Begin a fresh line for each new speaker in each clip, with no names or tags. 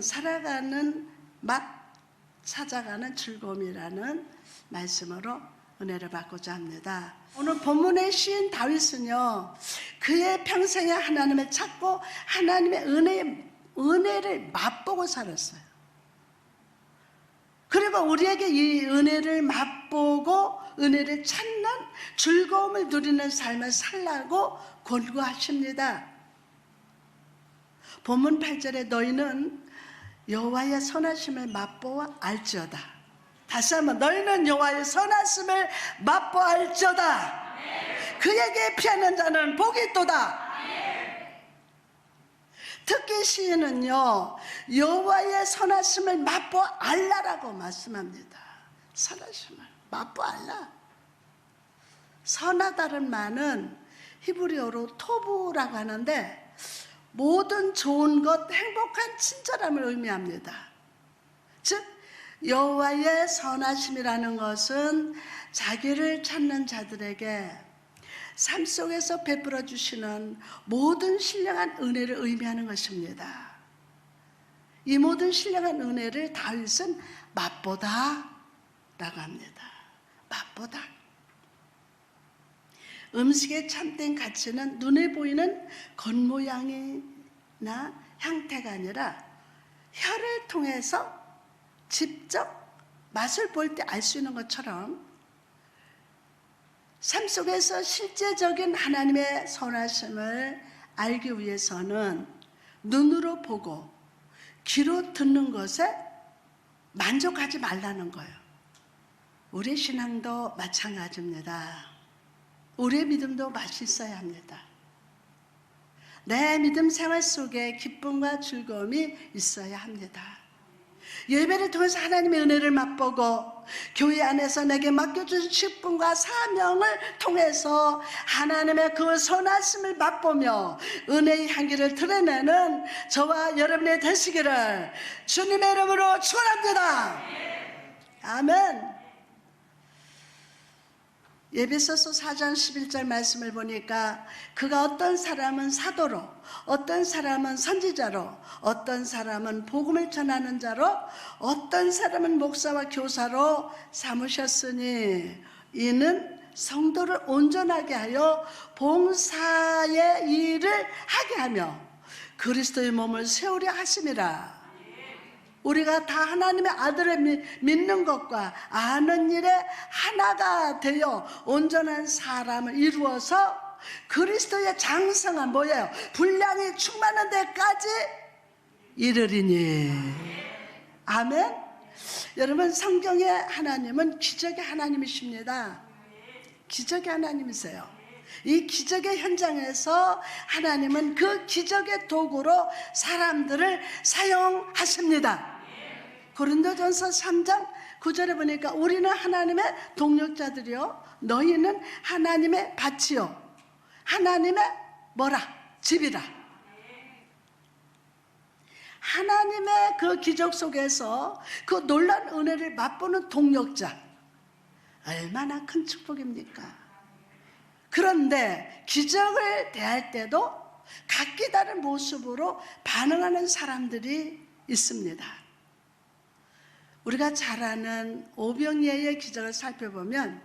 살아가는 맛 찾아가는 즐거움이라는 말씀으로 은혜를 받고자 합니다. 오늘 본문의 시인 다윗은요, 그의 평생에 하나님을 찾고 하나님의 은혜를 맛보고 살았어요. 그리고 우리에게 이 은혜를 맛보고 은혜를 찾는 즐거움을 누리는 삶을 살라고 권고하십니다. 본문 8절에 너희는 여호와의 선하심을 맛보아 알지어다. 다시 한번, 너희는 여호와의 선하심을 맛보아 알지어다. 그에게 피하는 자는 복이 있도다. 특히 시인은요, 여호와의 선하심을 맛보아 알라라고 말씀합니다. 선하심을 맛보아 알라. 선하다는 말은 히브리어로 토부라고 하는데 모든 좋은 것, 행복한 친절함을 의미합니다. 즉 여호와의 선하심이라는 것은 자기를 찾는 자들에게 삶 속에서 베풀어 주시는 모든 신령한 은혜를 의미하는 것입니다. 이 모든 신령한 은혜를 다윗은 맛보다 라고 합니다. 맛보다. 음식의 참된 가치는 눈에 보이는 겉모양이나 형태가 아니라 혀를 통해서 직접 맛을 볼 때 알 수 있는 것처럼 삶 속에서 실제적인 하나님의 선하심을 알기 위해서는 눈으로 보고 귀로 듣는 것에 만족하지 말라는 거예요. 우리 신앙도 마찬가지입니다. 우리의 믿음도 맛이 있어야 합니다. 내 믿음 생활 속에 기쁨과 즐거움이 있어야 합니다. 예배를 통해서 하나님의 은혜를 맛보고 교회 안에서 내게 맡겨준 직분과 사명을 통해서 하나님의 그 선하심을 맛보며 은혜의 향기를 드러내는 저와 여러분이 되시기를 주님의 이름으로 축원합니다. 아멘. 에베소서 4장 11절 말씀을 보니까 그가 어떤 사람은 사도로, 어떤 사람은 선지자로, 어떤 사람은 복음을 전하는 자로, 어떤 사람은 목사와 교사로 삼으셨으니 이는 성도를 온전하게 하여 봉사의 일을 하게 하며 그리스도의 몸을 세우려 하심이라. 우리가 다 하나님의 아들을 믿는 것과 아는 일에 하나가 되어 온전한 사람을 이루어서 그리스도의 장성한 뭐예요? 분량이 충만한 데까지 이르리니. 아멘. 여러분, 성경의 하나님은 기적의 하나님이십니다. 기적의 하나님이세요. 이 기적의 현장에서 하나님은 그 기적의 도구로 사람들을 사용하십니다. 고린도전서 3장 9절에 보니까 우리는 하나님의 동력자들이요 너희는 하나님의 밭이요 하나님의 뭐라? 집이라. 하나님의 그 기적 속에서 그 놀라운 은혜를 맛보는 동력자, 얼마나 큰 축복입니까? 그런데 기적을 대할 때도 각기 다른 모습으로 반응하는 사람들이 있습니다. 우리가 잘 아는 오병이어의 기적을 살펴보면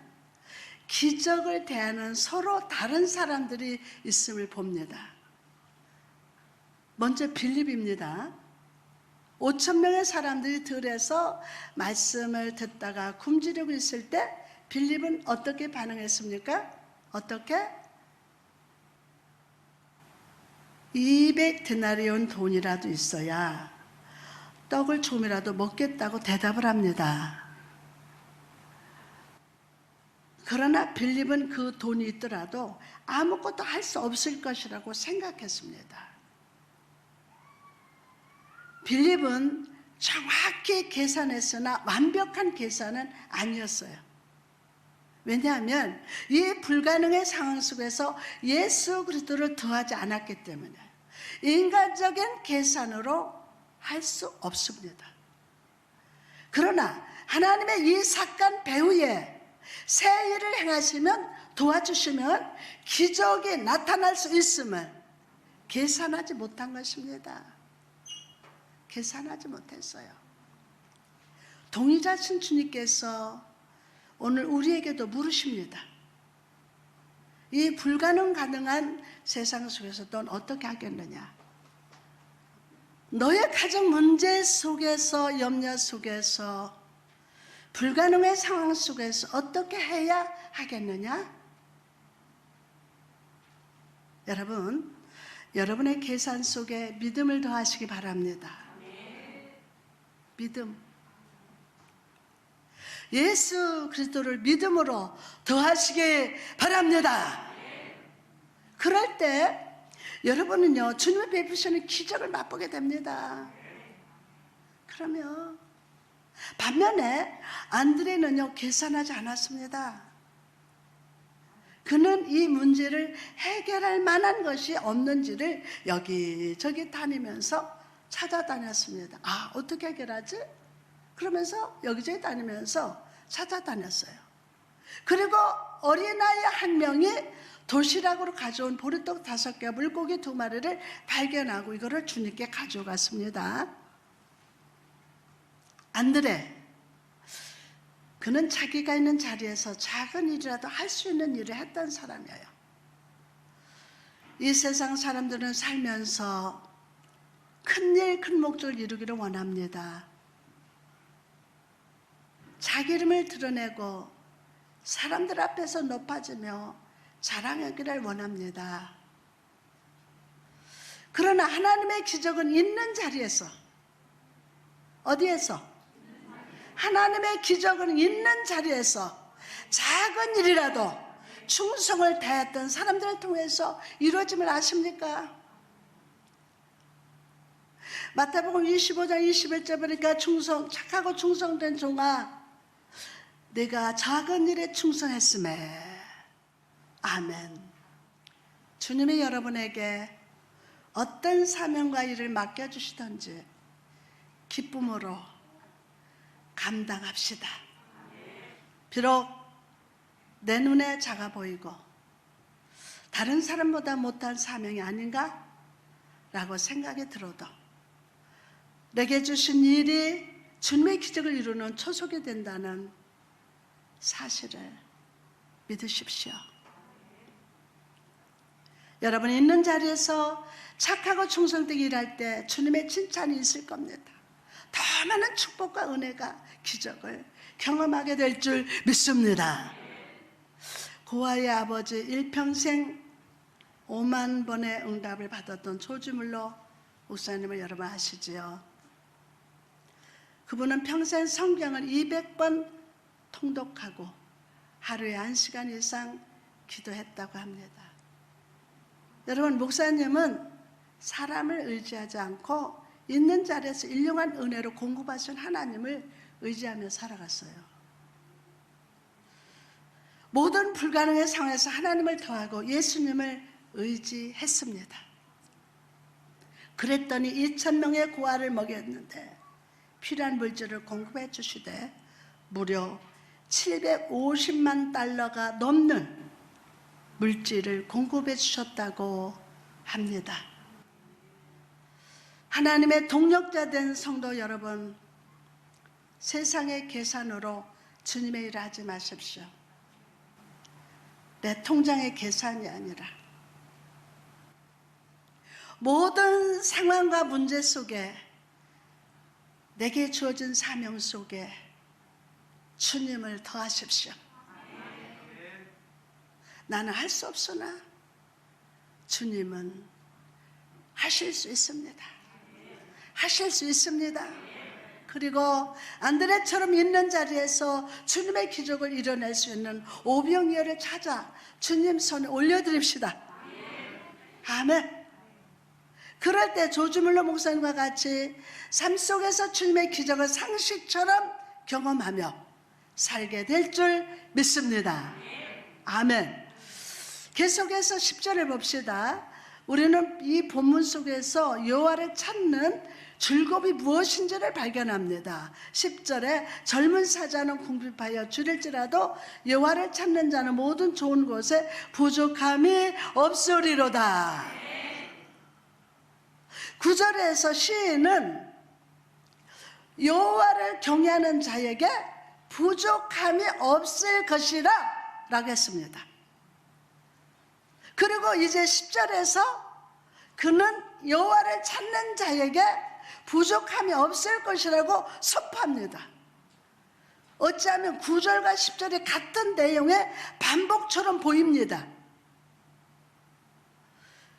기적을 대하는 서로 다른 사람들이 있음을 봅니다. 먼저 빌립입니다. 5,000명의 사람들이 들에서 말씀을 듣다가 굶주리고 있을 때 빌립은 어떻게 반응했습니까? 어떻게? 200데나리온 돈이라도 있어야 떡을 조금이라도 먹겠다고 대답을 합니다. 그러나 빌립은 그 돈이 있더라도 아무것도 할 수 없을 것이라고 생각했습니다. 빌립은 정확히 계산했으나 완벽한 계산은 아니었어요. 왜냐하면 이 불가능의 상황 속에서 예수 그리스도를 더하지 않았기 때문에 인간적인 계산으로 할 수 없습니다. 그러나 하나님의 이 사건 배후에 새 일을 행하시면 도와주시면 기적이 나타날 수 있음을 계산하지 못한 것입니다. 계산하지 못했어요. 동의자신 주님께서 오늘 우리에게도 물으십니다. 이 가능한 세상 속에서 넌 어떻게 하겠느냐? 너의 가정 문제 속에서, 염려 속에서, 불가능의 상황 속에서 어떻게 해야 하겠느냐? 여러분, 여러분의 계산 속에 믿음을 더하시기 바랍니다. 믿음. 예수 그리스도를 믿음으로 더하시기 바랍니다. 그럴 때 여러분은요, 주님의 베푸시는 기적을 맛보게 됩니다. 그러면 반면에 안드레는요, 계산하지 않았습니다. 그는 이 문제를 해결할 만한 것이 없는지를 여기저기 다니면서 찾아다녔습니다. 아, 어떻게 해결하지? 그러면서 여기저기 다니면서 찾아다녔어요. 그리고 어린아이 한 명이 도시락으로 가져온 보리떡 5개, 물고기 2마리를 발견하고 이거를 주님께 가져갔습니다. 안드레, 그는 자기가 있는 자리에서 작은 일이라도 할 수 있는 일을 했던 사람이에요. 이 세상 사람들은 살면서 큰일, 큰 목적을 이루기를 원합니다. 자기 이름을 드러내고 사람들 앞에서 높아지며 자랑하기를 원합니다. 그러나 하나님의 기적은 있는 자리에서, 어디에서? 하나님의 기적은 있는 자리에서 작은 일이라도 충성을 다했던 사람들을 통해서 이루어짐을 아십니까? 마태복음 25장 21절 보니까 착하고 충성된 종아, 내가 작은 일에 충성했음에. 아멘. 주님이 여러분에게 어떤 사명과 일을 맡겨주시든지 기쁨으로 감당합시다. 비록 내 눈에 작아 보이고 다른 사람보다 못한 사명이 아닌가? 라고 생각이 들어도 내게 주신 일이 주님의 기적을 이루는 초석이 된다는 사실을 믿으십시오. 여러분이 있는 자리에서 착하고 충성되게 일할 때 주님의 칭찬이 있을 겁니다. 더 많은 축복과 은혜가, 기적을 경험하게 될 줄 믿습니다. 고아의 아버지, 일평생 5만 번의 응답을 받았던 조지물러 목사님을 여러분 아시지요? 그분은 평생 성경을 200번 통독하고 하루에 1시간 이상 기도했다고 합니다. 여러분, 목사님은 사람을 의지하지 않고 있는 자리에서 일용한 은혜로 공급하신 하나님을 의지하며 살아갔어요. 모든 불가능의 상황에서 하나님을 더하고 예수님을 의지했습니다. 그랬더니 2,000명의 고아를 먹였는데 필요한 물질을 공급해 주시되 무려 750만 달러가 넘는 물질을 공급해 주셨다고 합니다. 하나님의 동력자 된 성도 여러분, 세상의 계산으로 주님의 일을 하지 마십시오. 내 통장의 계산이 아니라 모든 상황과 문제 속에 내게 주어진 사명 속에 주님을 더하십시오. 나는 할 수 없으나 주님은 하실 수 있습니다. 하실 수 있습니다. 그리고 안드레처럼 있는 자리에서 주님의 기적을 이뤄낼 수 있는 오병이어를 찾아 주님 손에 올려드립시다. 아멘. 그럴 때 조지물러 목사님과 같이 삶 속에서 주님의 기적을 상식처럼 경험하며 살게 될 줄 믿습니다. 아멘. 계속해서 10절을 봅시다. 우리는 이 본문 속에서 여호와를 찾는 즐거움이 무엇인지를 발견합니다. 10절에 젊은 사자는 궁핍하여 줄일지라도 여호와를 찾는 자는 모든 좋은 곳에 부족함이 없으리로다. 9절에서 시인은 여호와를 경외하는 자에게 부족함이 없을 것이라 라고 했습니다. 그리고 이제 10절에서 그는 여호와를 찾는 자에게 부족함이 없을 것이라고 선포합니다. 어찌하면 9절과 10절이 같은 내용의 반복처럼 보입니다.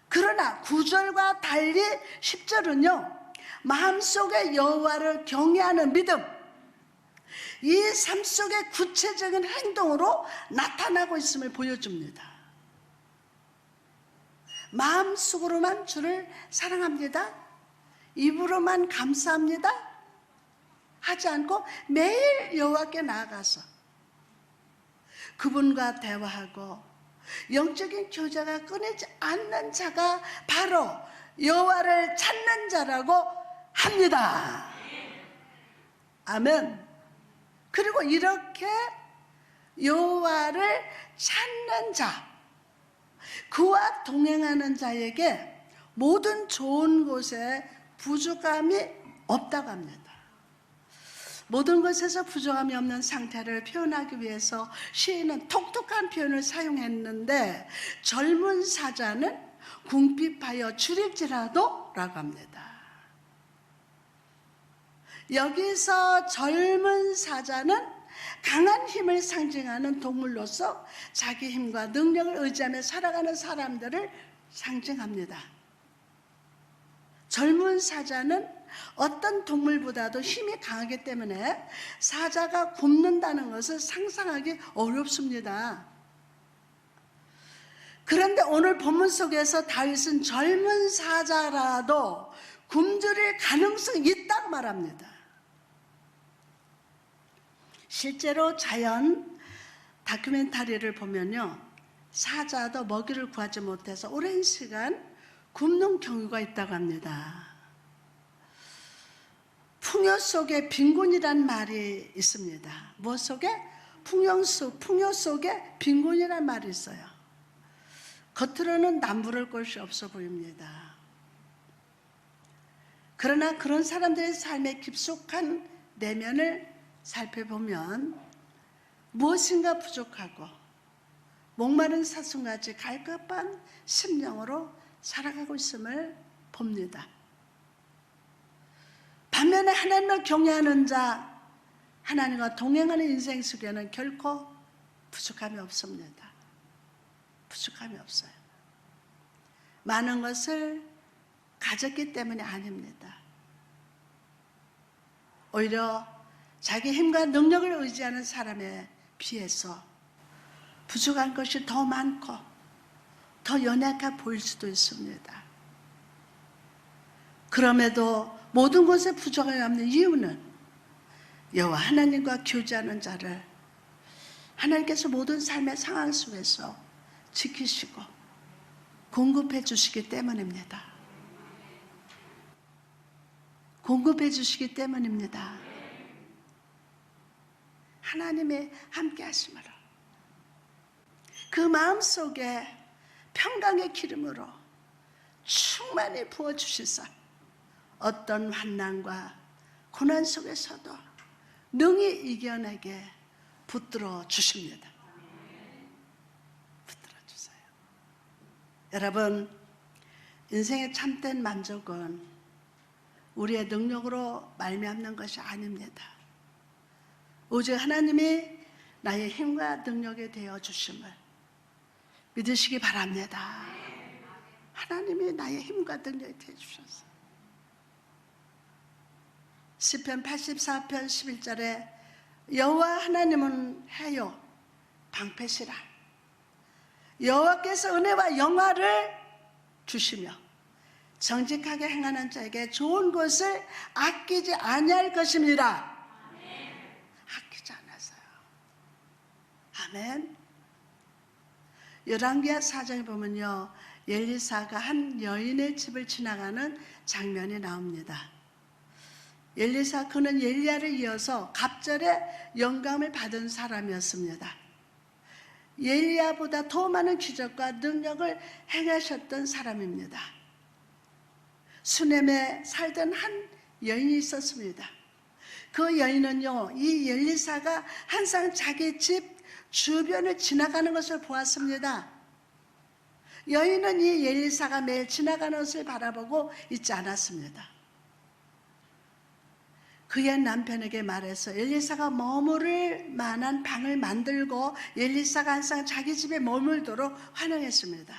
그러나 9절과 달리 10절은요, 마음속에 여호와를 경외하는 믿음, 이 삶 속의 구체적인 행동으로 나타나고 있음을 보여줍니다. 마음속으로만 주를 사랑합니다, 입으로만 감사합니다 하지 않고 매일 여호와께 나아가서 그분과 대화하고 영적인 교제가 끊이지 않는 자가 바로 여호와를 찾는 자라고 합니다. 아멘. 그리고 이렇게 여호와를 찾는 자, 그와 동행하는 자에게 모든 좋은 곳에 부족함이 없다고 합니다. 모든 것에서 부족함이 없는 상태를 표현하기 위해서 시인은 독특한 표현을 사용했는데, 젊은 사자는 궁핍하여 줄일지라도 라고 합니다. 여기서 젊은 사자는 강한 힘을 상징하는 동물로서 자기 힘과 능력을 의지하며 살아가는 사람들을 상징합니다. 젊은 사자는 어떤 동물보다도 힘이 강하기 때문에 사자가 굶는다는 것을 상상하기 어렵습니다. 그런데 오늘 본문 속에서 다윗은 젊은 사자라도 굶주릴 가능성이 있다고 말합니다. 실제로 자연 다큐멘터리를 보면요, 사자도 먹이를 구하지 못해서 오랜 시간 굶는 경우가 있다고 합니다. 풍요 속에 빈곤이란 말이 있습니다. 무엇 속에? 풍요 속에 빈곤이란 말이 있어요. 겉으로는 남부를 곳이 없어 보입니다. 그러나 그런 사람들의 삶의 깊숙한 내면을 살펴보면 무엇인가 부족하고 목마른 사슴같이 갈급한 심령으로 살아가고 있음을 봅니다. 반면에 하나님을 경외하는 자, 하나님과 동행하는 인생 속에는 결코 부족함이 없습니다. 부족함이 없어요. 많은 것을 가졌기 때문이 아닙니다. 오히려 자기 힘과 능력을 의지하는 사람에 비해서 부족한 것이 더 많고 더 연약해 보일 수도 있습니다. 그럼에도 모든 것에 부족함이 없는 이유는 여호와 하나님과 교제하는 자를 하나님께서 모든 삶의 상황 속에서 지키시고 공급해 주시기 때문입니다. 공급해 주시기 때문입니다. 하나님의 함께 하심으로 그 마음속에 평강의 기름으로 충만히 부어주시사 어떤 환난과 고난 속에서도 능히 이겨내게 붙들어 주십니다. 붙들어 주세요. 여러분, 인생의 참된 만족은 우리의 능력으로 말미암는 것이 아닙니다. 오직 하나님이 나의 힘과 능력이 되어 주심을 믿으시기 바랍니다. 하나님이 나의 힘과 능력이 되어 주셨어요. 시편 84편 11절에 여호와 하나님은 해요 방패시라. 여호와께서 은혜와 영화를 주시며 정직하게 행하는 자에게 좋은 것을 아끼지 아니할 것입니다. 아끼지 않아서요. 아멘. 열왕기하 4장에 보면요, 엘리사가 한 여인의 집을 지나가는 장면이 나옵니다. 엘리사, 그는 엘리야를 이어서 갑절에 영감을 받은 사람이었습니다. 엘리야보다 더 많은 기적과 능력을 행하셨던 사람입니다. 수넴에 살던 한 여인이 있었습니다. 그 여인은요, 이 엘리사가 항상 자기 집 주변을 지나가는 것을 보았습니다. 여인은 이 엘리사가 매일 지나가는 것을 바라보고 있지 않았습니다. 그의 남편에게 말해서 엘리사가 머무를 만한 방을 만들고 엘리사가 항상 자기 집에 머물도록 환영했습니다.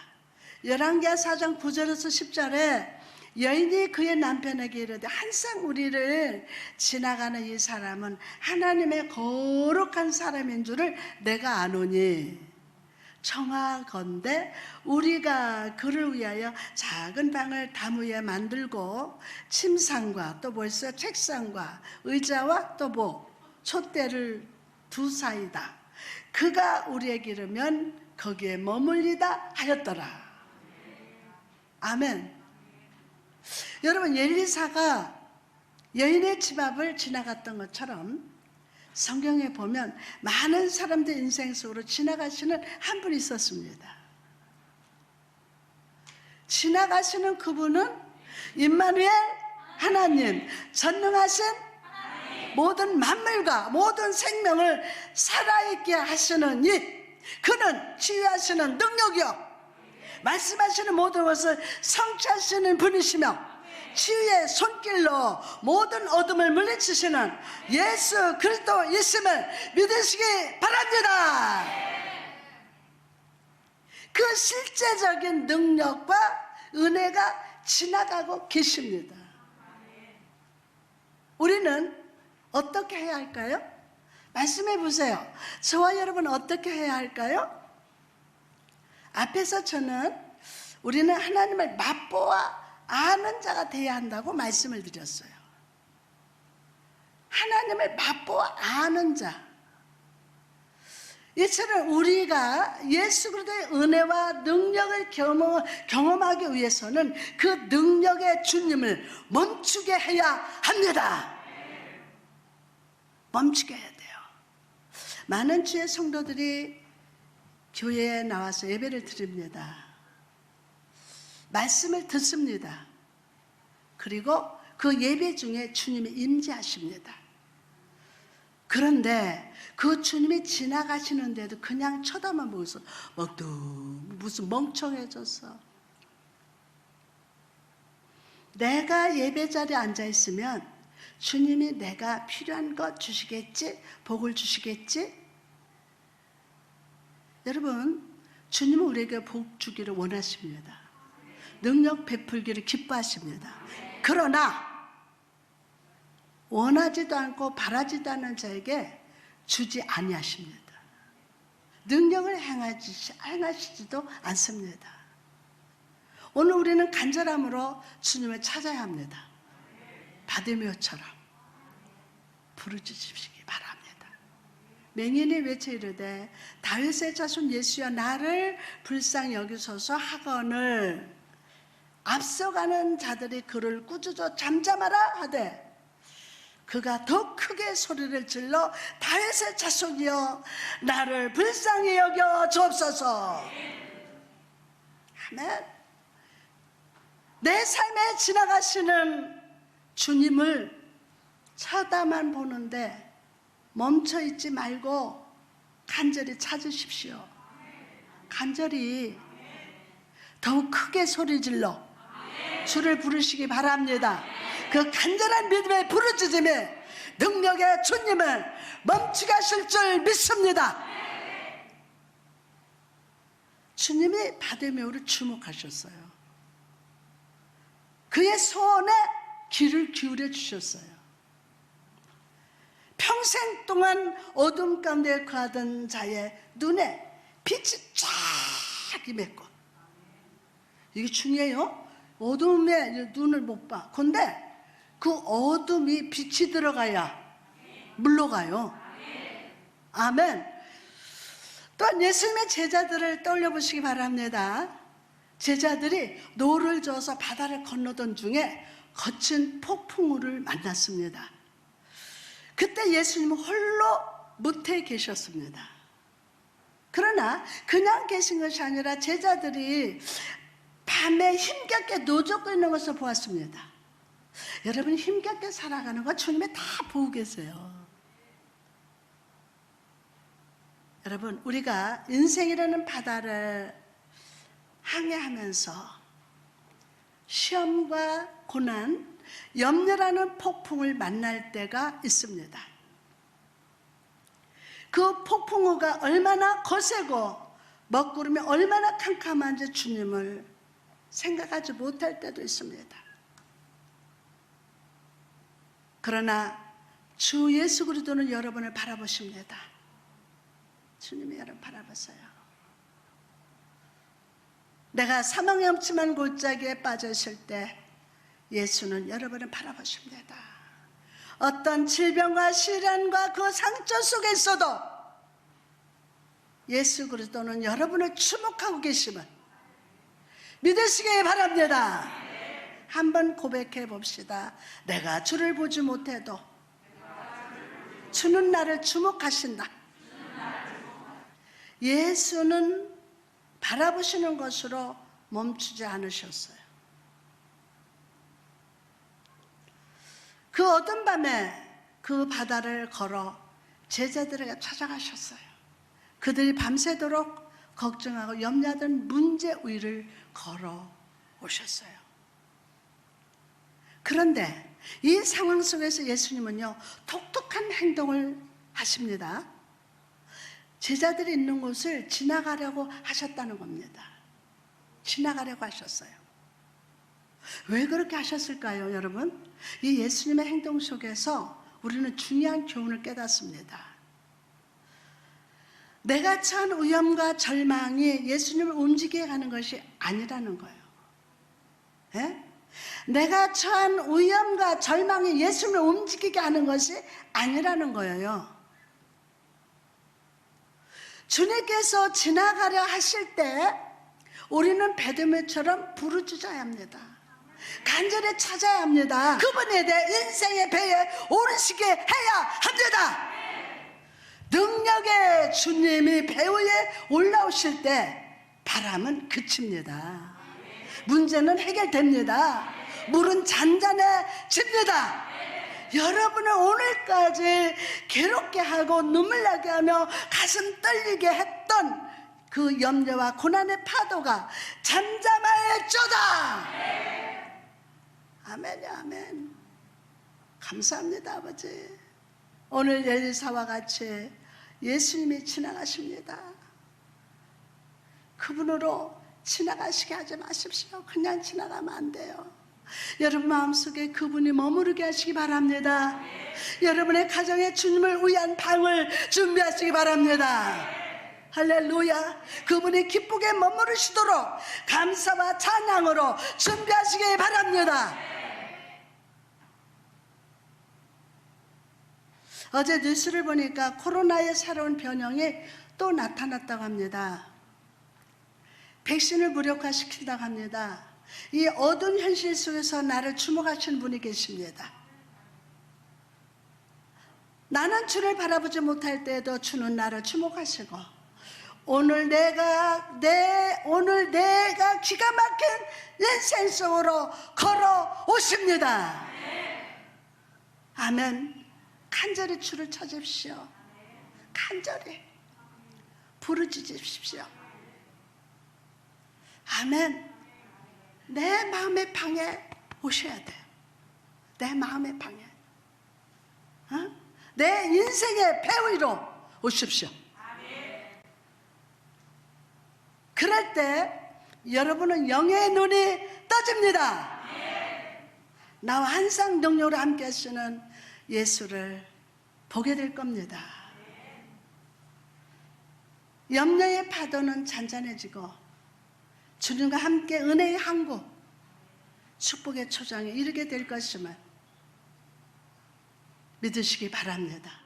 열왕기하 4장 9절에서 10절에 여인이 그의 남편에게 이르되 항상 우리를 지나가는 이 사람은 하나님의 거룩한 사람인 줄을 내가 아노니 청하건대 우리가 그를 위하여 작은 방을 담 위에 만들고 침상과 또 벌써 책상과 의자와 또 촛대를 두사이다. 그가 우리에게 이르면 거기에 머물리다 하였더라. 아멘. 여러분, 엘리사가 여인의 집 앞을 지나갔던 것처럼 성경에 보면 많은 사람들 인생 속으로 지나가시는 한 분이 있었습니다. 지나가시는 그분은 임마누엘 하나님, 전능하신 모든 만물과 모든 생명을 살아있게 하시는 이, 그는 치유하시는 능력이요 말씀하시는 모든 것을 성취하시는 분이시며 치유의 손길로 모든 어둠을 물리치시는 예수 그리스도 있음을 믿으시기 바랍니다. 그 실제적인 능력과 은혜가 지나가고 계십니다. 우리는 어떻게 해야 할까요? 말씀해 보세요. 저와 여러분 어떻게 해야 할까요? 앞에서 저는 우리는 하나님을 맛보아 아는 자가 되어야 한다고 말씀을 드렸어요. 하나님을 맛보아 아는 자. 이처럼 우리가 예수 그리스도의 은혜와 능력을 경험하기 위해서는 그 능력의 주님을 멈추게 해야 합니다. 멈추게 해야 돼요. 많은 주의 성도들이 교회에 나와서 예배를 드립니다. 말씀을 듣습니다. 그리고 그 예배 중에 주님이 임재하십니다. 그런데 그 주님이 지나가시는데도 그냥 쳐다만 보고서 무슨 멍청해졌어. 내가 예배 자리에 앉아 있으면 주님이 내가 필요한 것 주시겠지? 복을 주시겠지? 여러분, 주님은 우리에게 복 주기를 원하십니다. 능력 베풀기를 기뻐하십니다. 그러나 원하지도 않고 바라지도 않는 자에게 주지 아니하십니다. 능력을 행하시지도 않습니다. 오늘 우리는 간절함으로 주님을 찾아야 합니다. 바디메오처럼 부르짖으시기 바랍니다. 맹인이 외쳐 이르되 다윗의 자손 예수여 나를 불쌍히 여기소서 하거늘 앞서가는 자들이 그를 꾸짖어 잠잠하라 하되 그가 더 크게 소리를 질러 다윗의 자손이여 나를 불쌍히 여겨 주옵소서. 아멘. 내 삶에 지나가시는 주님을 쳐다만 보는데 멈춰있지 말고 간절히 찾으십시오. 간절히 더욱 크게 소리질러 주를 부르시기 바랍니다. 그 간절한 믿음의 부르짖음에 능력의 주님을 멈추게 하실 줄 믿습니다. 주님이 바디메오를 주목하셨어요. 그의 소원에 귀를 기울여 주셨어요. 평생 동안 어둠 가운데 거하던 자의 눈에 빛이 쫙 임했고, 이게 중요해요. 어둠에 눈을 못 봐. 근데 그 어둠이 빛이 들어가야 물러가요. 아멘. 또한 예수님의 제자들을 떠올려 보시기 바랍니다. 제자들이 노를 저어서 바다를 건너던 중에 거친 폭풍우를 만났습니다. 그때 예수님은 홀로 무태에 계셨습니다. 그러나 그냥 계신 것이 아니라 제자들이 밤에 힘겹게 노젓고 있는 것을 보았습니다. 여러분 힘겹게 살아가는 거 주님이 다 보고 계세요. 여러분 우리가 인생이라는 바다를 항해하면서 시험과 고난, 염려라는 폭풍을 만날 때가 있습니다. 그 폭풍우가 얼마나 거세고 먹구름이 얼마나 캄캄한지 주님을 생각하지 못할 때도 있습니다. 그러나 주 예수 그리스도는 여러분을 바라보십니다. 주님이 여러분 바라보세요. 내가 사망의 엄침한 골짜기에 빠져 있을 때 예수는 여러분을 바라보십니다. 어떤 질병과 시련과 그 상처 속에 있어도 예수 그리스도는 여러분을 주목하고 계심을 믿으시기 바랍니다. 한번 고백해 봅시다. 내가 주를 보지 못해도 주는 나를 주목하신다. 예수는 바라보시는 것으로 멈추지 않으셨어요. 그 어떤 밤에 그 바다를 걸어 제자들에게 찾아가셨어요. 그들이 밤새도록 걱정하고 염려하던 문제 위를 걸어 오셨어요. 그런데 이 상황 속에서 예수님은요 독특한 행동을 하십니다. 제자들이 있는 곳을 지나가려고 하셨다는 겁니다. 지나가려고 하셨어요. 왜 그렇게 하셨을까요, 여러분? 이 예수님의 행동 속에서 우리는 중요한 교훈을 깨닫습니다. 내가 처한 위험과 절망이 예수님을 움직이게 하는 것이 아니라는 거예요. 예? 내가 처한 위험과 절망이 예수님을 움직이게 하는 것이 아니라는 거예요. 주님께서 지나가려 하실 때 우리는 베드로처럼 부르짖어야 합니다. 간절히 찾아야 합니다. 그분에 대해 인생의 배에 오르시게 해야 합니다. 능력의 주님이 배 위에 올라오실 때 바람은 그칩니다. 문제는 해결됩니다. 물은 잔잔해집니다. 여러분을 오늘까지 괴롭게 하고 눈물 나게 하며 가슴 떨리게 했던 그 염려와 고난의 파도가 잠잠할지어다. 아멘이야, 아멘. 감사합니다, 아버지. 오늘 엘리사와 같이 예수님이 지나가십니다. 그분으로 지나가시게 하지 마십시오. 그냥 지나가면 안 돼요. 여러분 마음속에 그분이 머무르게 하시기 바랍니다. 여러분의 가정에 주님을 위한 방을 준비하시기 바랍니다. 할렐루야. 그분이 기쁘게 머무르시도록 감사와 찬양으로 준비하시기 바랍니다. 어제 뉴스를 보니까 코로나의 새로운 변형이 또 나타났다고 합니다. 백신을 무력화시킨다고 합니다. 이 어두운 현실 속에서 나를 주목하시는 분이 계십니다. 나는 주를 바라보지 못할 때에도 주는 나를 주목하시고 오늘 내가 기가 막힌 인생 속으로 걸어오십니다. 아멘. 간절히 주를 찾으십시오. 간절히 부르짖으십시오. 아멘. 내 마음의 방에 오셔야 돼요. 내 마음의 방에. 내 인생의 배 위로 오십시오. 그럴 때 여러분은 영의 눈이 떠집니다. 나와 한상 능력으로 함께 하시는 예수를 보게 될 겁니다. 염려의 파도는 잔잔해지고 주님과 함께 은혜의 항구, 축복의 초장에 이르게 될 것임을 믿으시기 바랍니다.